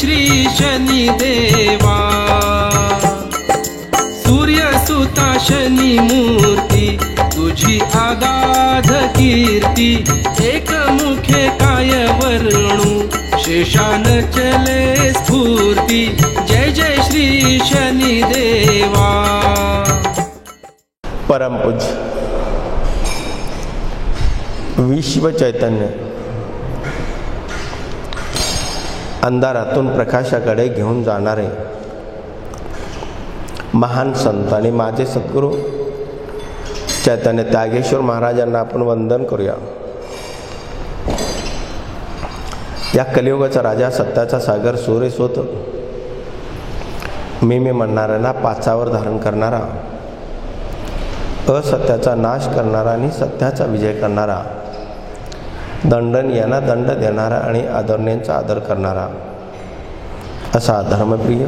श्री शनी देवा। सूर्यसुता शनी मूर्ती तुझी आगाध कीर्ती, एकमुखे काय वर्णू शेषान चले स्फूर्ती। जय जय श्री शनी देवा। परमपूज्य विश्व चैतन्य अंधारातून प्रकाशाकडे घेऊन जाणारे महान संत आणि माझे सद्गुरू चैतन्य त्यागेश्वर महाराजांना आपण वंदन करूया। या कलियुगाचा राजा, सत्याचा सागर, सूर्यसोत, मी म्हणणाऱ्यांना पाचावर धारण करणारा, असत्याचा नाश करणारा आणि सत्याचा विजय करणारा, दंडनीयांना दंड देणारा आणि आदरणीयांचा आदर करणारा असा धर्मप्रिय,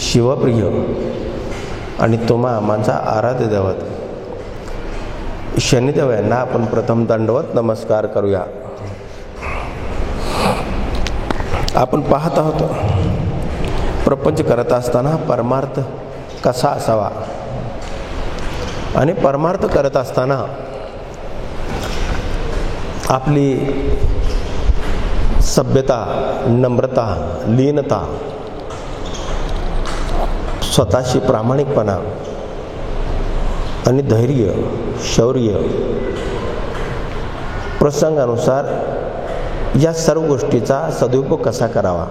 शिवप्रिय आणि तुम्हा आम्हाचा आराध्य दैवत शनिदेव यांना आपण प्रथम दंडवत नमस्कार करूया। आपण पाहत आहोत प्रपंच करत असताना परमार्थ कसा असावा आणि परमार्थ करत असताना आपली सभ्यता, नम्रता, लीनता, स्वतःशी प्रामाणिकपणा आणि धैर्य, शौर्य, प्रसंगानुसार या सर्व गोष्टीचा सदुपयोग कसा करावा।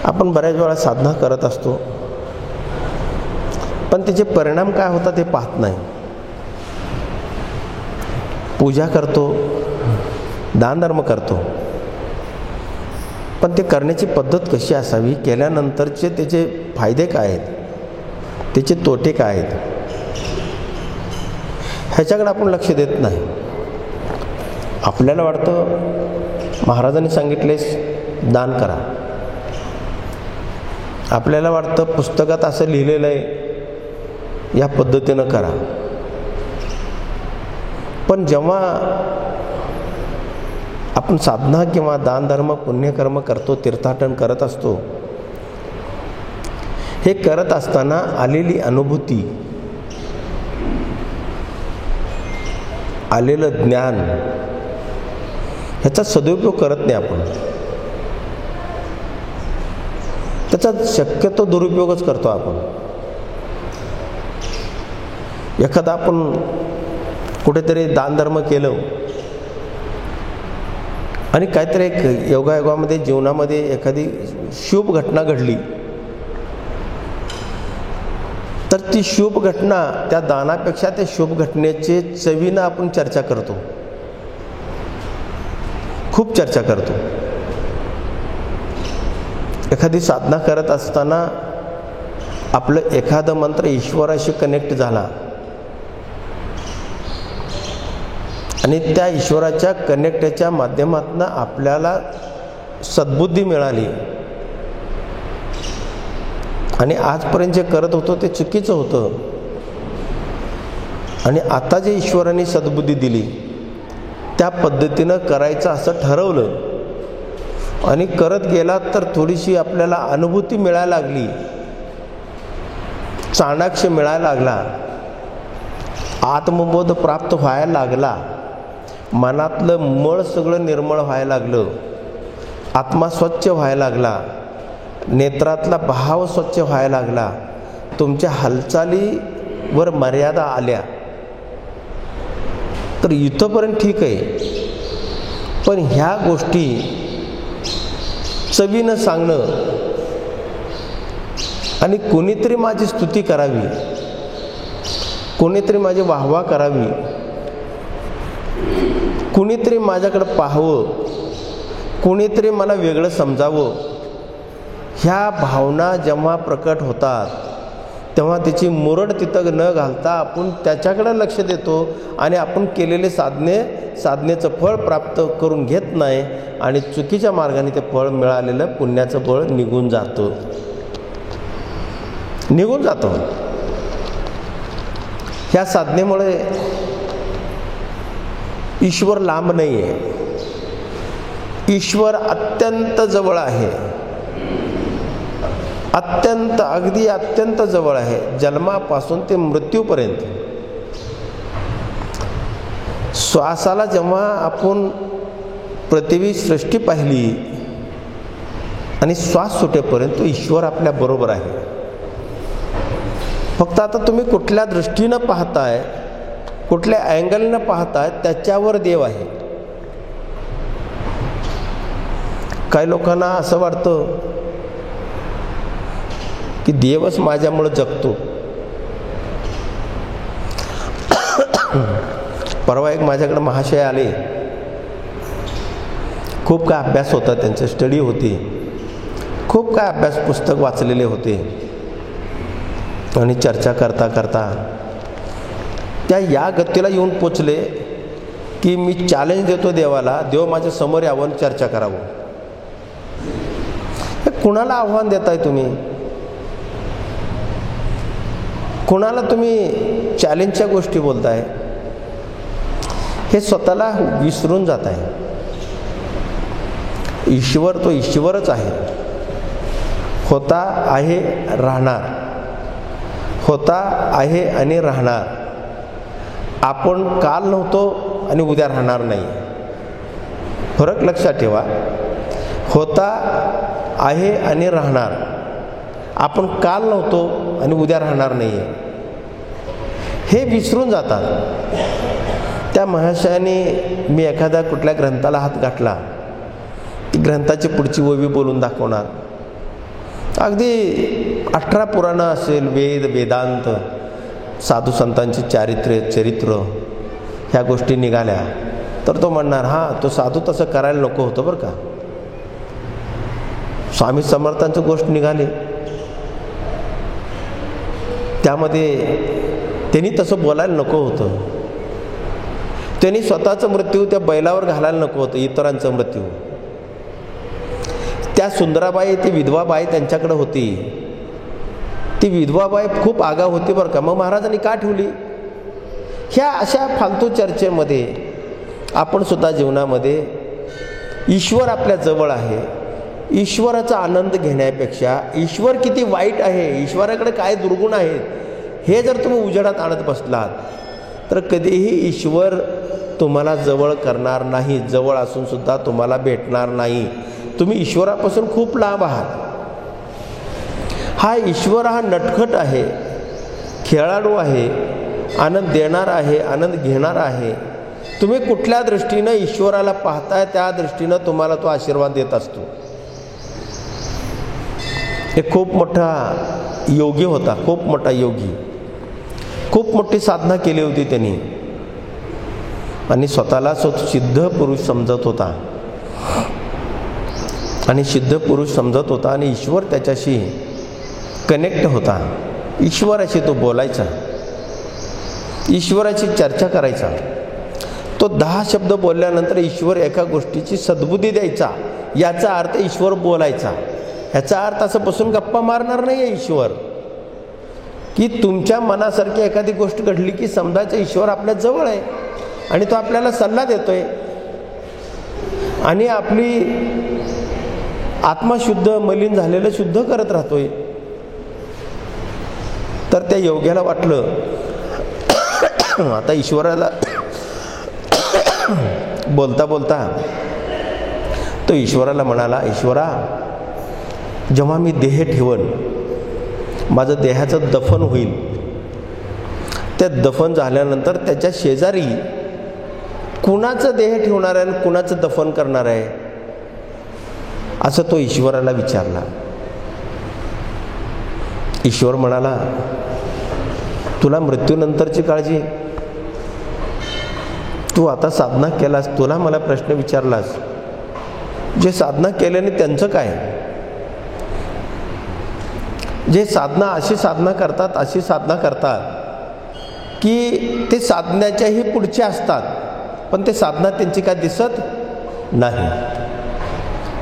आपण बऱ्याच वेळा साधना करत असतो, पण त्याचे परिणाम काय होतात हे पाहत नाही। पूजा करतो, दानधर्म करतो, पण ते करण्याची पद्धत कशी असावी, केल्यानंतरचे त्याचे फायदे काय आहेत, त्याचे तोटे काय आहेत, ह्याच्याकडे आपण लक्ष देत नाही। आपल्याला वाटतं महाराजांनी सांगितलेस दान करा, आपल्याला वाटतं पुस्तकात असं लिहिलेलं आहे या पद्धतीनं करा, पण जेव्हा आपण साधना किंवा दानधर्म, पुण्यकर्म करतो, तीर्थाटन करत असतो, हे करत असताना आलेली अनुभूती, आलेलं ज्ञान, ह्याचा सदुपयोग करत नाही आपण, त्याचा शक्यतो दुरुपयोगच करतो आपण। एखादा आपण कुठेतरी दानधर्म केलं आणि काहीतरी एक योगायोगामध्ये जीवनामध्ये एखादी शुभ घटना घडली, तर ती शुभ घटना त्या दानापेक्षा त्या शुभ घटनेचे चवीनं आपण चर्चा करतो, खूप चर्चा करतो। एखादी साधना करत असताना आपलं एखादं मंत्र ईश्वराशी कनेक्ट झाला आणि त्या ईश्वराच्या कनेक्टच्या माध्यमातून आपल्याला सद्बुद्धी मिळाली आणि आजपर्यंत जे करत होतो ते चुकीचं होतं आणि आता जे ईश्वराने सद्बुद्धी दिली त्या पद्धतीनं करायचं असं ठरवलं आणि करत गेला तर थोडीशी आपल्याला अनुभूती मिळायला लागली, चाणाक्ष मिळायला लागला, आत्मबोध प्राप्त व्हायला लागला, मनातलं मळ सगळं निर्मळ व्हायला लागलं, आत्मा स्वच्छ व्हायला लागला, नेत्रातला भाव स्वच्छ व्हायला लागला, तुमच्या हालचालीवर मर्यादा आल्या, तर इथंपर्यंत ठीक आहे। पण ह्या गोष्टी चवीनं सांगणं आणि कोणीतरी माझी स्तुती करावी, कोणीतरी माझी वाहवा करावी, कुणीतरी माझ्याकडे पाहावं, कुणीतरी मला वेगळं समजावं, ह्या भावना जेव्हा प्रकट होतात तेव्हा त्याची मुरड तिथं न घालता आपण त्याच्याकडे लक्ष देतो आणि आपण केलेले साधनेचं फळ प्राप्त करून घेत नाही आणि चुकीच्या मार्गाने ते फळ मिळालेलं पुण्याचं फळ निघून जातं। ह्या साधनेमुळे ईश्वर लांब नाही आहे, ईश्वर अत्यंत जवळ आहे, अत्यंत अगदी अत्यंत जवळ आहे, जन्मापासून ते मृत्यूपर्यंत. श्वासाला जेव्हा आपण पृथ्वी सृष्टी पाहिली आणि श्वास सुटेपर्यंत ईश्वर आपल्या बरोबर आहे. फक्त आता तुम्ही कुठल्या दृष्टीनं पाहताय, कुठल्या अँगलनं पाहताय, त्याच्यावर देव आहे. काही लोकांना असं वाटतं की देवच माझ्यामुळे जगतो. परवा एक माझ्याकडे महाशय आले, खूप काय अभ्यास होता, त्यांची स्टडी होती, खूप काय अभ्यास पुस्तक वाचलेले होते. आणि चर्चा करता करता त्या या गतीला येऊन पोचले की मी चॅलेंज देतो देवाला, देव माझ्या समोर यावं आणि चर्चा करावं. हे कुणाला आव्हान देताय तुम्ही? कुणाला तुम्ही चॅलेंजच्या गोष्टी बोलताय? हे स्वतःला विसरून जात आहे. ईश्वर तो ईश्वरच आहे, होता, आहे, राहणार, होता, आहे आणि राहणार. आपण काल नव्हतो आणि उद्या राहणार नाही. फरक लक्षात ठेवा. होता, आहे आणि राहणार. आपण काल नव्हतो आणि उद्या राहणार नाही आहे, हे विसरून जातात. त्या महाशयाने मी एखाद्या कुठल्या ग्रंथाला हात गाठला, ती ग्रंथाची पुढची ओवी बोलून दाखवणार. अगदी 18 पुराणं असेल, वेद, वेदांत, साधू संतांची चरित्र ह्या गोष्टी निघाल्या तर तो म्हणणार, हां, तो साधू तसं करायला नको होतं बरं का. स्वामी समर्थांची गोष्ट निघाली, त्यामध्ये त्यांनी तसं बोलायला नको होतं. त्यांनी स्वतःचं मृत्यू त्या बैलावर घालायला नको होतं, इतरांचं मृत्यू. त्या सुंदराबाई, ती विधवाबाई त्यांच्याकडे होती. ती विधवाबाई खूप आगाऊ होती बरं का. मग महाराजांनी का ठेवली? ह्या अशा फालतू चर्चेमध्ये आपण सुद्धा जीवनामध्ये ईश्वर आपल्या जवळ आहे, ईश्वराचा आनंद घेण्यापेक्षा ईश्वर किती वाईट आहे, ईश्वराकडे काय दुर्गुण आहेत, हे जर तुम्ही उजेडात आणत बसलात तर कधीही ईश्वर तुम्हाला जवळ करणार नाही. जवळ असून सुद्धा तुम्हाला भेटणार नाही. तुम्ही ईश्वरापासून खूप लांब आहात. हा ईश्वर हा नटखट आहे, खेळाडू आहे, आनंद देणार आहे, आनंद घेणार आहे. तुम्ही कुठल्या दृष्टीनं ईश्वराला पाहताय त्या दृष्टीनं तुम्हाला तो आशीर्वाद देत असतो. एक खूप मोठा योगी होता, खूप मोठा योगी, खूप मोठी साधना केली होती त्यांनी आणि स्वतःला सिद्ध पुरुष समजत होता आणि सिद्ध पुरुष समजत होता आणि ईश्वर त्याच्याशी कनेक्ट होता. ईश्वराशी तो बोलायचा, ईश्वराची चर्चा करायचा. तो 10 शब्द बोलल्यानंतर ईश्वर एका गोष्टीची सद्बुद्धी द्यायचा. याचा अर्थ ईश्वर बोलायचा. ह्याचा अर्थ असं बसून गप्पा मारणार नाही आहे ईश्वर, की तुमच्या मनासारखी एखादी गोष्ट घडली की समजायचं ईश्वर आपल्या जवळ आहे आणि तो आपल्याला सल्ला देतोय आणि आपली आत्मा शुद्ध, मलिन झालेलं शुद्ध करत राहतोय. तर त्या योग्याला वाटलं आता ईश्वराला बोलता बोलता तो ईश्वराला म्हणाला, ईश्वरा, जेव्हा मी देह ठेवन, माझं देहाचं दफन होईल, त्या दफन झाल्यानंतर त्याच्या शेजारी कुणाचं देह ठेवणार आहे, कुणाचं दफन करणार आहे, असं तो ईश्वराला विचारला. ईश्वर म्हणाला, तुला मृत्यूनंतरची काळजी, तू आता साधना केलास, तुला मला प्रश्न विचारलास, जे साधना केल्याने त्यांचं काय? जे साधना अशी साधना करतात की ते साधण्याच्याही पुढचे असतात, पण ते साधना त्यांची काय दिसत नाही,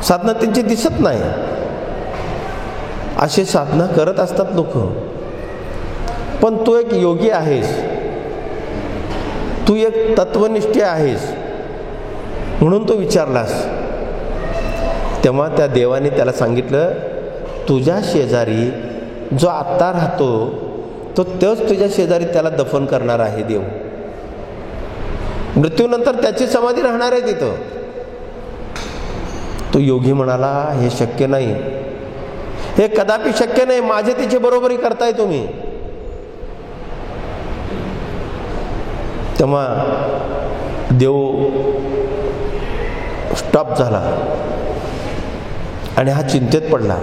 साधना त्यांची दिसत नाही, अशी साधना करत असतात लोक. पण तू एक योगी आहेस, तू एक तत्वनिष्ठ आहेस म्हणून तो विचारलास. तेव्हा त्या देवाने त्याला सांगितलं, तुझ्या शेजारी जो आत्ता राहतो तोच तुझ्या शेजारी त्याला दफन करणार आहे देव. मृत्यूनंतर त्याची समाधी राहणार आहे तिथं. तो योगी म्हणाला, हे शक्य नाही, हे कदापि शक्य नाही, माझे तिची बरोबरी करताय तुम्ही. तेव्हा देव स्टॉप झाला आणि हा चिंतेत पडला.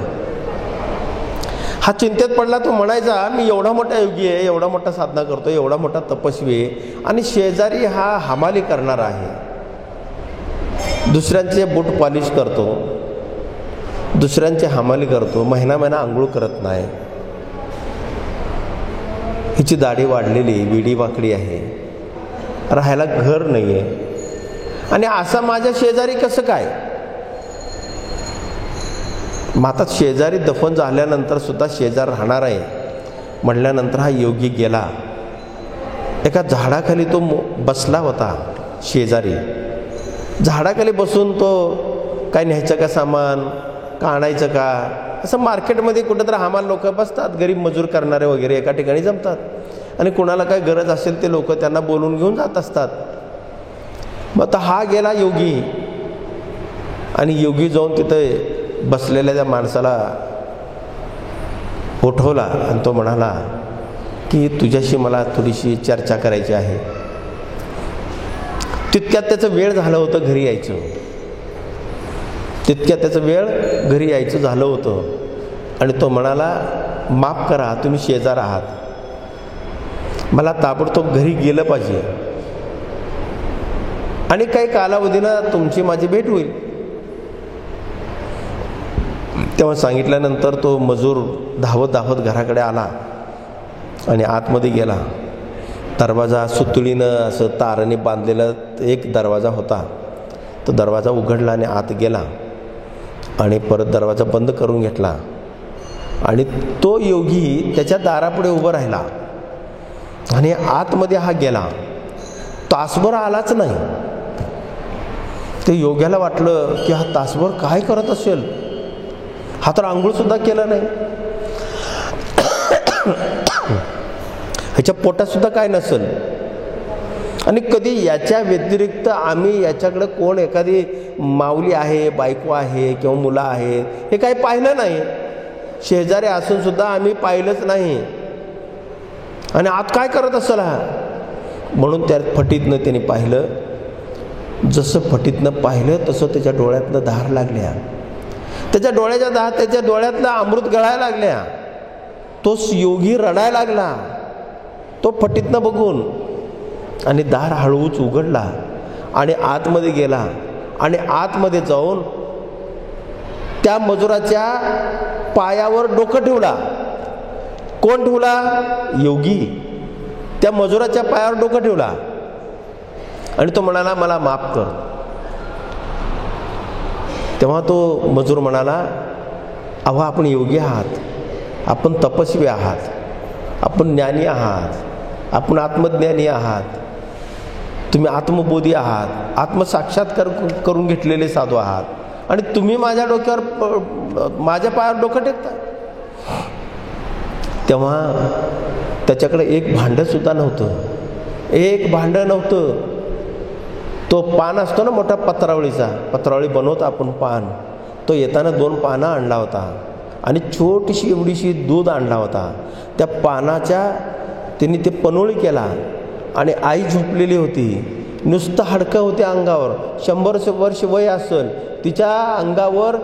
तो म्हणायचा, मी एवढा मोठा योगी आहे, एवढा मोठा साधना करतो, एवढा मोठा तपस्वी आहे, आणि शेजारी हा हमाली करणार आहे. दुसऱ्यांचे बूट पॉलिश करतो, दुसऱ्यांचे हमाली करतो, महिना आंघोळ करत नाही, हिची दाढी वाढलेली, विडी वाकडी आहे, राहायला घर नाही आहे, आणि असा माझ्या शेजारी कसं काय. मग आता शेजारी दफन झाल्यानंतर सुद्धा शेजार राहणार आहे म्हटल्यानंतर हा योगी गेला. एका झाडाखाली तो बसला होता. शेजारी झाडाखाली बसून तो काय न्यायचं का सामान, का आणायचं का, असं मार्केटमध्ये कुठंतरी हमाल लोक बसतात, गरीब मजूर करणारे वगैरे एका ठिकाणी जमतात, आणि कुणाला काय गरज असेल ते लोक त्यांना बोलून घेऊन जात असतात. मग आता हा गेला योगी, आणि योगी जाऊन तिथे बसलेल्या त्या माणसाला उठवला आणि तो म्हणाला की तुझ्याशी मला थोडीशी चर्चा करायची आहे. तितक्यात त्याचं वेळ झालं होतं घरी यायचं, झालं होतं, आणि तो म्हणाला, माफ करा, तुम्ही शेजार आहात, मला ताबडतोब घरी गेलं पाहिजे, आणि काही कालावधीनं तुमची माझी भेट होईल. तेव्हा सांगितल्यानंतर तो मजूर धावत घराकडे आला आणि आतमध्ये गेला. दरवाजा सुतळीनं असं ताराने बांधलेला एक दरवाजा होता. तो दरवाजा उघडला आणि आत गेला, आणि परत दरवाजा बंद करून घेतला, आणि तो योगी त्याच्या दारापुढे उभं राहिला, आणि आतमध्ये हा गेला. तासभर आलाच नाही. ते योग्याला वाटलं की हा तासभर काय करत असेल, हा तर आंघोळ सुद्धा केला नाही, ह्याच्या पोटात सुद्धा काय नसेल, आणि कधी याच्या व्यतिरिक्त आम्ही याच्याकडे कोण एखादी माऊली आहे, बायको आहे किंवा मुलं आहे हे काही पाहिलं नाही. शेजारी असून सुद्धा आम्ही पाहिलंच नाही, आणि आत काय करत असेल हा. म्हणून त्या फटीतनं त्याने पाहिलं. जसं फटीतनं पाहिलं तसं त्याच्या डोळ्यातनं धार लागल्या, त्याच्या डोळ्यातलं अमृत गळायला लागल्या. तो योगी रडायला लागला तो फटीतनं बघून, आणि दार हळूच उघडला आणि आतमध्ये गेला, आणि आतमध्ये जाऊन त्या मजुराच्या पायावर डोकं ठेवला. कोण ठेवला? योगी. त्या मजुराच्या पायावर डोकं ठेवला, आणि तो म्हणाला, मला माफ कर. तेव्हा तो मजूर म्हणाला, अहो आपण योगी आहात, आपण तपस्वी आहात, आपण ज्ञानी आहात, आपण आत्मज्ञानी आहात, तुम्ही आत्मबोधी आहात, आत्मसाक्षात्कार करून घेतलेले साधू आहात, आणि तुम्ही माझ्या डोक्यावर, माझ्या पायावर डोकं टेकता. तेव्हा त्याच्याकडे एक भांडं सुद्धा नव्हतं, एक भांडं नव्हतं. तो पान असतो ना मोठा पत्रावळी बनवतो आपण पान, तो येताना 2 पानं आणला होता, आणि छोटीशी एवढीशी दूध आणला होता. त्या पानाच्या त्यांनी ते पनोळी केला, आणि आई झोपलेली होती, नुसतं हाडकं होते अंगावर, 100 वर्ष वय असेल, तिच्या अंगावर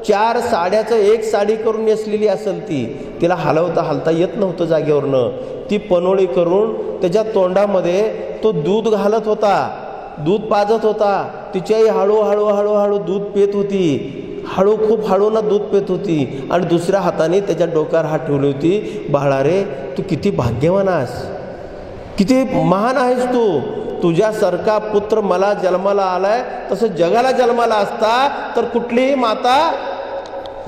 4 साड्याचं एक साडी करून नेसलेली असेल ती, तिला हलता येत नव्हतं जागेवरनं. ती पनोळी करून त्याच्या तोंडामध्ये तो दूध घालत होता, दूध पाजत होता. तिच्याही हळूहळू दूध पेत होती, खूप हळूनं दूध पेत होती, आणि दुसऱ्या हाताने त्याच्या डोक्यावर हात ठेवली होती. बाळा रे, तू किती भाग्यवान आहेस, किती महान आहेस तू, तुझ्यासारखा पुत्र मला जन्माला आलाय. तसं जगाला जन्माला असता तर कुठलीही माता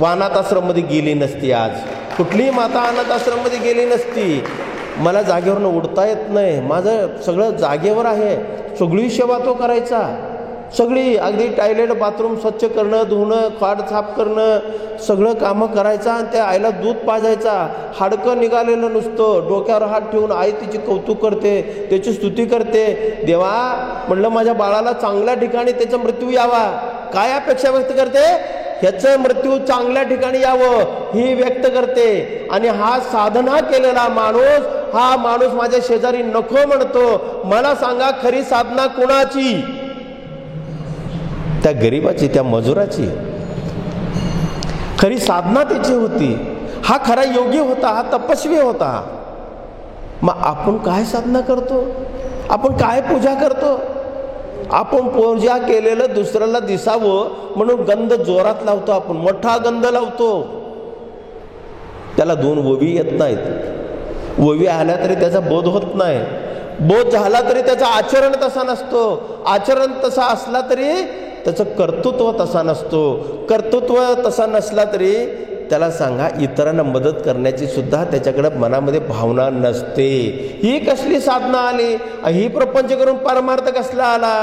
अनाथ आश्रममध्ये गेली नसती. आज कुठलीही माता अनाथ आश्रममध्ये गेली नसती. मला जागेवरनं उडता येत नाही, माझं सगळं जागेवर आहे, सगळी सेवा तो करायचा. सगळी अगदी टॉयलेट बाथरूम स्वच्छ करणं, धुणं, खाट साफ करणं, सगळं कामं करायचा आणि त्या आईला दूध पाजायचा. हाडकं निघालेलं नुसतं, डोक्यावर हात ठेवून आई तिची कौतुक करते, त्याची स्तुती करते. देवा म्हणलं माझ्या बाळाला चांगल्या ठिकाणी त्याचा मृत्यू यावा. काय अपेक्षा व्यक्त करते? ह्याचं मृत्यू चांगल्या ठिकाणी यावं ही व्यक्त करते. आणि हा साधना केलेला माणूस, हा माणूस माझ्या शेजारी नको म्हणतो. मला सांगा खरी साधना कोणाची? त्या गरीबाची, त्या मजुराची. खरी साधना त्याची होती. हा खरा योगी होता, हा तपस्वी होता. मग आपण काय साधना करतो? आपण काय पूजा करतो? आपण पूजा केलेलं दुसऱ्याला दिसावं म्हणून गंध जोरात लावतो. आपण मोठा गंध लावतो. त्याला 2 ओवी येत नाहीत. ओवी आल्या तरी त्याचा बोध होत नाही. बोध झाला तरी त्याचं आचरण तसा नसतो. आचरण तसा असला तरी त्याचं कर्तृत्व तसा नसतो. कर्तृत्व तसा नसला तरी त्याला सांगा इतरांना मदत करण्याची सुद्धा त्याच्याकडे मनामध्ये भावना नसते. ही कसली साधना आली? ही प्रपंच करून परमार्थ कसला आला?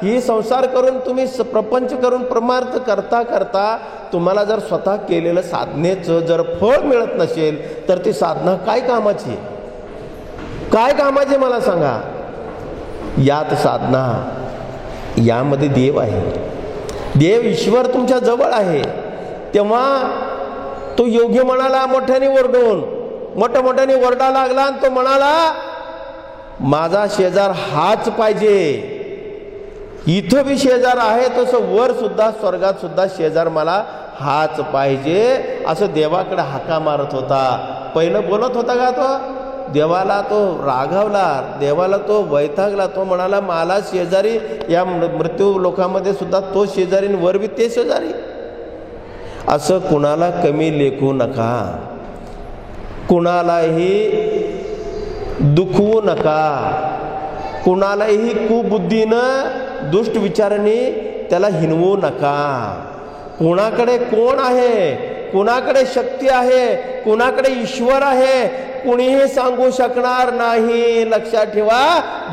ही संसार करून तुम्ही प्रपंच करून परमार्थ करता करता तुम्हाला जर स्वतः केलेलं साधनेचं जर फळ मिळत नसेल तर ती साधना काय कामाची? काय कामाची मला सांगा. यात साधना, यामध्ये देव आहे. देव ईश्वर तुमच्या जवळ आहे. तेव्हा तो योगी म्हणाला मोठ्याने ओरडून, मोठ्याने ओरडा लागला आणि तो म्हणाला माझा शेजार हाच पाहिजे. इथं बी शेजार आहे तसं वर सुद्धा स्वर्गात सुद्धा शेजार मला हाच पाहिजे असं देवाकडे हाका मारत होता. पहिलं बोलत होता का तो? देवाला तो रागावला, देवाला तो वैतागला. तो म्हणाला मला शेजारी या मृत्यू लोकांमध्ये सुद्धा तो शेजारी आणि वर बी ते शेजारी. असं कुणाला कमी लेखू नका, कुणालाही दुखवू नका, कुणालाही कुबुद्धीनं दुष्ट विचारांनी त्याला हिनवू नका. कुणाकडे कोण आहे, कुणाकडे शक्ती आहे, कुणाकडे ईश्वर आहे कुणीही सांगू शकणार नाही. लक्षात ठेवा.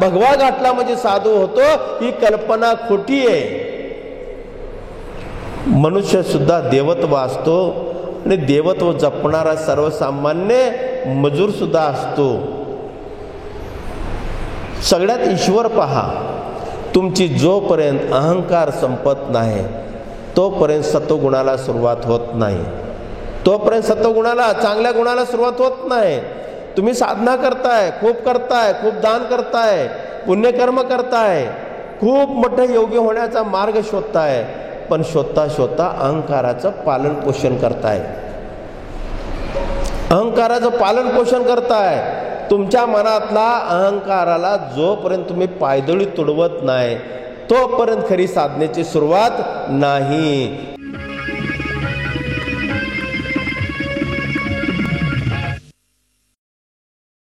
भगवा गाठला म्हणजे साधू होतो ही कल्पना खोटी आहे. मनुष्य सुद्धा देवत्व असतो आणि देवत्व जपणारा सर्वसामान्य मजूर सुद्धा असतो. सगळ्यात ईश्वर पहा. तुमची जोपर्यंत अहंकार संपत नाही तोपर्यंत सत्वगुणाला सुरुवात होत नाही. तोपर्यंत सत्वगुणाला, चांगल्या गुणाला सुरुवात होत नाही. तुम्ही साधना करताय, खूप करताय, खूप दान करताय, पुण्यकर्म करताय, खूप मोठे योगी होण्याचा मार्ग शोधताय, पण शोधता शोधता अहंकाराचं पालन पोषण करताय. अहंकाराचं पालन पोषण करताय. तुमच्या मनातला अहंकाराला जोपर्यंत तुम्ही पायदळी तुडवत नाही तोपर्यंत खरी साधनेची सुरुवात नाही.